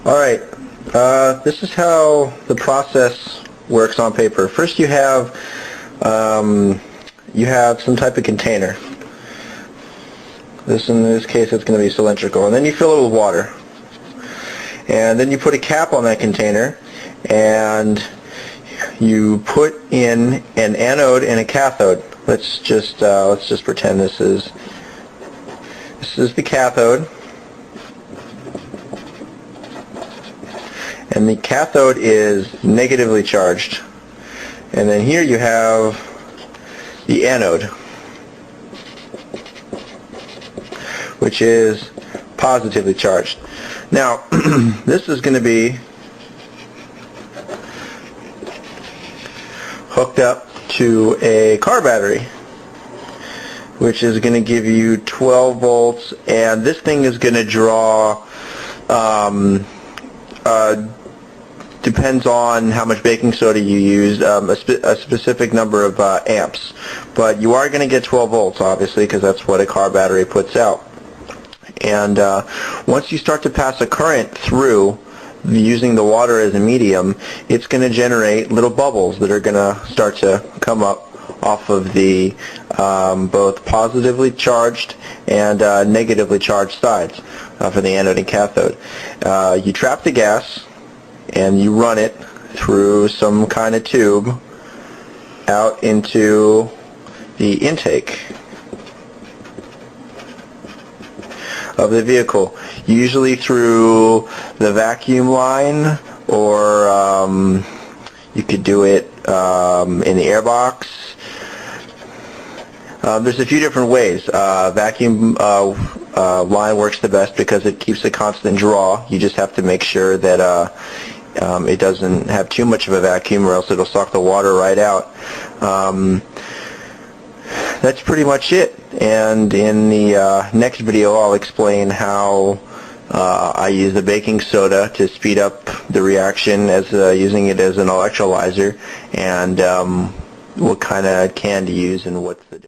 Alright, this is how the process works on paper. First you have some type of container. In this case it's going to be cylindrical, and then you fill it with water. And then you put a cap on that container, and you put in an anode and a cathode. Let's just pretend this is the cathode, and the cathode is negatively charged. And then here you have the anode, which is positively charged. Now, this is going to be hooked up to a car battery, which is going to give you 12 volts, and this thing is going to draw, depends on how much baking soda you use, a specific number of amps. But you are going to get 12 volts, obviously, because that's what a car battery puts out. And once you start to pass a current through using the water as a medium, it's going to generate little bubbles that are going to start to come up off of the both positively charged and negatively charged sides for the anode and cathode. You trap the gas and you run it through some kind of tube out into the intake of the vehicle, usually through the vacuum line, or you could do it in the airbox. There's a few different ways. Vacuum line works the best because it keeps a constant draw. You just have to make sure that it doesn't have too much of a vacuum, or else it'll suck the water right out. That's pretty much it. And in the next video I'll explain how I use the baking soda to speed up the reaction as using it as an electrolyzer, and what kind of can to use and what's the difference.